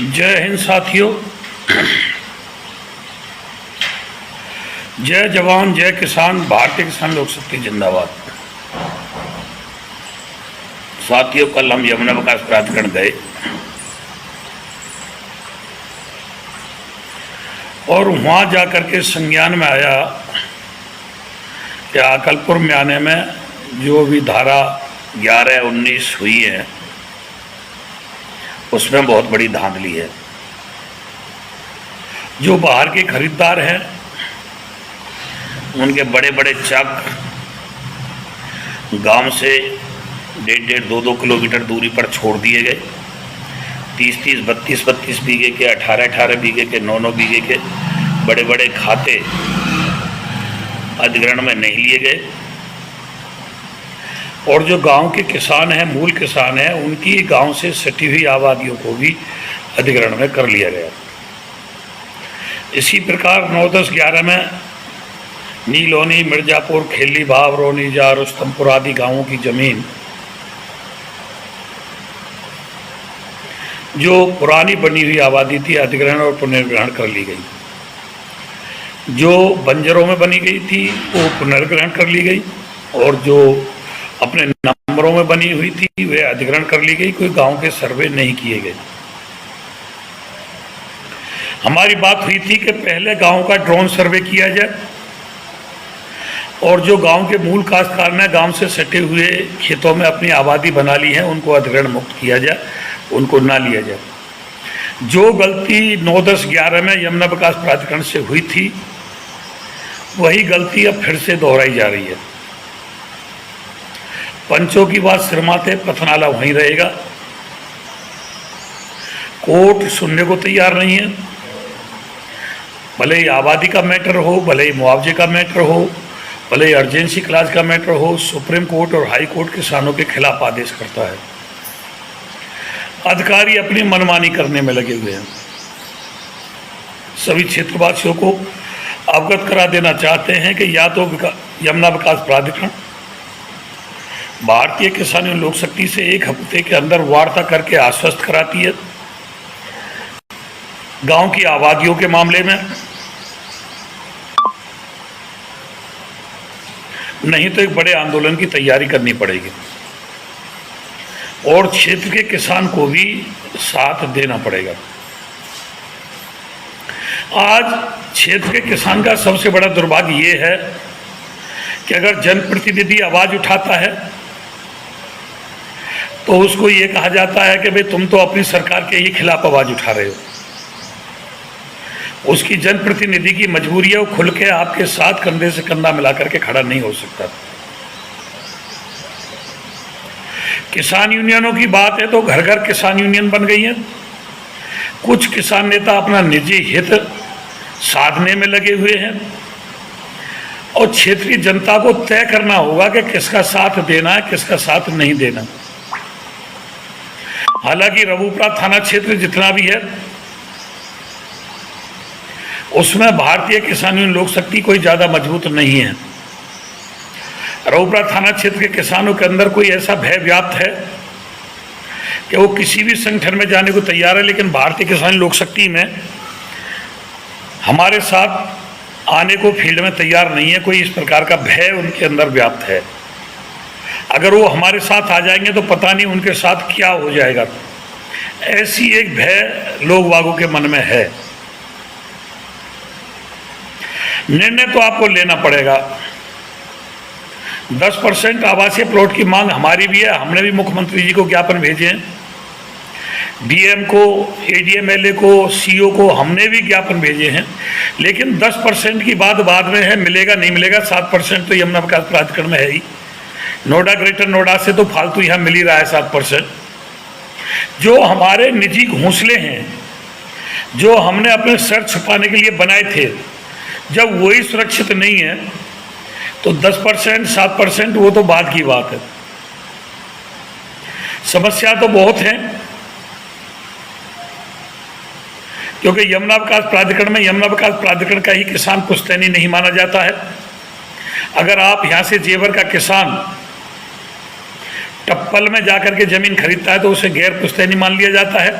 जय हिंद साथियों। जय जवान जय किसान, भारतीय किसान लोक शक्ति जिंदाबाद। साथियों, कल हम यमुना विकास प्राधिकरण गए और वहाँ जाकर के संज्ञान में आया कि अकलपुर में आने में जो भी धारा 11-19 हुई है उसमें बहुत बड़ी धांधली है। जो बाहर के खरीदार हैं उनके बड़े बड़े ट्रक गांव से 1.5, 2 किलोमीटर दूरी पर छोड़ दिए गए। 30-30, 32-32 बीघे के, 18-18 बीघे के, 9-9 बीघे के बड़े बड़े खाते अधिग्रहण में नहीं लिए गए। और जो गांव के किसान हैं, मूल किसान हैं, उनकी गांव से सटी हुई आबादियों को भी अधिग्रहण में कर लिया गया। इसी प्रकार 9, 10, 11 में नीलोनी, मिर्जापुर, खेली भाव, रोनीजा, रुस्तमपुर आदि गांवों की जमीन जो पुरानी बनी हुई आबादी थी अधिग्रहण और पुनर्ग्रहण कर ली गई। जो बंजरों में बनी गई थी वो पुनर्ग्रहण कर ली गई और जो अपने नंबरों में बनी हुई थी वे अधिग्रहण कर ली गई। कोई गांव के सर्वे नहीं किए गए। हमारी बात हुई थी कि पहले गांव का ड्रोन सर्वे किया जाए और जो गांव के मूल काश्तकार ने गांव से सटे हुए खेतों में अपनी आबादी बना ली है उनको अधिग्रहण मुक्त किया जाए, उनको ना लिया जाए। जो गलती 9, 10, 11 में यमुना विकास प्राधिकरण से हुई थी वही गलती अब फिर से दोहराई जा रही है। पंचों की बात सिरमाते, पथनाला वहीं रहेगा। कोर्ट सुनने को तैयार नहीं है। भले ही आबादी का मैटर हो, भले ही मुआवजे का मैटर हो, भले ही अर्जेंसी क्लास का मैटर हो, सुप्रीम कोर्ट और हाई कोर्ट किसानों के खिलाफ आदेश करता है। अधिकारी अपनी मनमानी करने में लगे हुए हैं। सभी क्षेत्रवासियों को अवगत करा देना चाहते हैं कि या तो यमुना विकास प्राधिकरण भारतीय किसान लोक शक्ति से 1 हफ्ते के अंदर वार्ता करके आश्वस्त कराती है गांव की आबादियों के मामले में, नहीं तो एक बड़े आंदोलन की तैयारी करनी पड़ेगी और क्षेत्र के किसान को भी साथ देना पड़ेगा। आज क्षेत्र के किसान का सबसे बड़ा दुर्भाग्य ये है कि अगर जनप्रतिनिधि आवाज उठाता है तो उसको ये कहा जाता है कि भाई तुम तो अपनी सरकार के ही खिलाफ आवाज उठा रहे हो। उसकी जनप्रतिनिधि की मजबूरी है, वो खुल के आपके साथ कंधे से कंधा मिला करके खड़ा नहीं हो सकता। किसान यूनियनों की बात है तो घर घर किसान यूनियन बन गई है। कुछ किसान नेता अपना निजी हित साधने में लगे हुए हैं और क्षेत्रीय जनता को तय करना होगा कि किसका साथ देना है, किसका साथ नहीं देना। हालांकि रघुपुरा थाना क्षेत्र जितना भी है उसमें भारतीय किसान यूनियन लोक शक्ति कोई ज़्यादा मजबूत नहीं है। रघुपुरा थाना क्षेत्र के किसानों के अंदर कोई ऐसा भय व्याप्त है कि वो किसी भी संगठन में जाने को तैयार है, लेकिन भारतीय किसान लोक शक्ति में हमारे साथ आने को फील्ड में तैयार नहीं है। कोई इस प्रकार का भय उनके अंदर व्याप्त है। अगर वो हमारे साथ आ जाएंगे तो पता नहीं उनके साथ क्या हो जाएगा, ऐसी एक भय लोग वागों के मन में है। निर्णय तो आपको लेना पड़ेगा। 10% आवासीय प्लॉट की मांग हमारी भी है। हमने भी मुख्यमंत्री जी को ज्ञापन भेजे हैं, डीएम को, एडीएमएलए को, सीओ को हमने भी ज्ञापन भेजे हैं। लेकिन 10% की बात बाद में है, मिलेगा नहीं मिलेगा। 7% तो यमुना विकास प्राधिकरण में है ही। नोएडा, ग्रेटर नोएडा से तो फालतू यहाँ मिल ही रहा है 7%। जो हमारे निजी घोंसले हैं, जो हमने अपने सर छुपाने के लिए बनाए थे, जब वही सुरक्षित नहीं है तो 10%, 7% वो तो बाद की बात है। समस्या तो बहुत है क्योंकि यमुना विकास प्राधिकरण में यमुना विकास प्राधिकरण का ही किसान पुश्तैनी नहीं माना जाता है। अगर आप यहाँ से जेवर का किसान टप्पल में जाकर के जमीन खरीदता है तो उसे गैर पुश्तैनी मान लिया जाता है।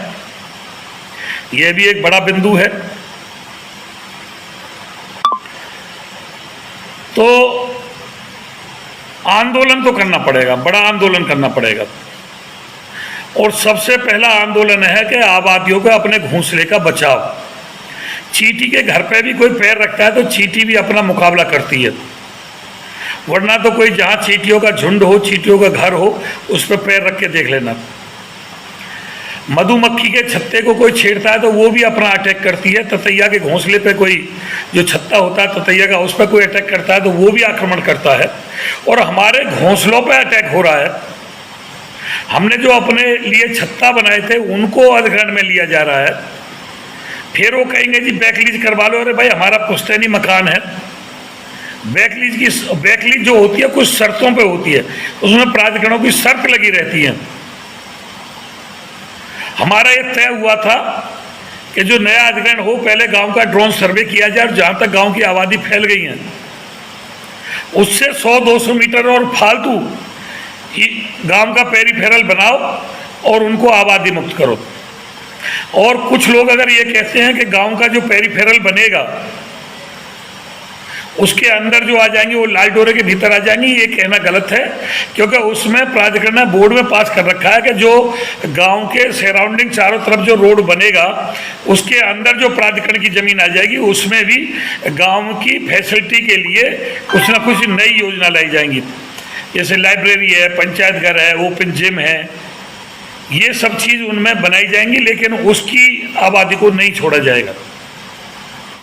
यह भी एक बड़ा बिंदु है। तो आंदोलन तो करना पड़ेगा, बड़ा आंदोलन करना पड़ेगा। और सबसे पहला आंदोलन है कि आबादियों को अपने घोंसले का बचाव। चींटी के घर पे भी कोई पैर रखता है तो चींटी भी अपना मुकाबला करती है, वरना तो कोई जहाँ चींटियों का झुंड हो, चींटियों का घर हो, उस पर पैर रख के देख लेना। मधुमक्खी के छत्ते को कोई छेड़ता है तो वो भी अपना अटैक करती है। ततैया के घोंसले पे कोई जो छत्ता होता है ततैया का, उस पर कोई अटैक करता है तो वो भी आक्रमण करता है। और हमारे घोंसलों पे अटैक हो रहा है। हमने जो अपने लिए छत्ता बनाए थे उनको अधिग्रहण में लिया जा रहा है। फिर वो कहेंगे जी बैकलीज करवा लो। अरे भाई, हमारा पुश्तैनी मकान है। बैकलीज जो होती है कुछ शर्तों पे होती है, उसमें प्राधिकरणों की शर्त लगी रहती है। हमारा ये तय हुआ था कि जो नया अधिग्रहण हो पहले गांव का ड्रोन सर्वे किया जाए, और जहां तक गांव की आबादी फैल गई है उससे 100-200 मीटर और फालतू गांव का पेरीफेरल बनाओ और उनको आबादी मुक्त करो। और कुछ लोग अगर ये कहते हैं कि गांव का जो पेरीफेरल बनेगा उसके अंदर जो आ जाएंगे वो लाल डोरे के भीतर आ जाएंगे, ये कहना गलत है। क्योंकि उसमें प्राधिकरण ने बोर्ड में पास कर रखा है कि जो गांव के सराउंडिंग चारों तरफ जो रोड बनेगा उसके अंदर जो प्राधिकरण की जमीन आ जाएगी उसमें भी गांव की फैसिलिटी के लिए कुछ ना कुछ नई योजना लाई जाएंगी। जैसे लाइब्रेरी है, पंचायत घर है, ओपन जिम है, ये सब चीज़ उनमें बनाई जाएंगी, लेकिन उसकी आबादी को नहीं छोड़ा जाएगा।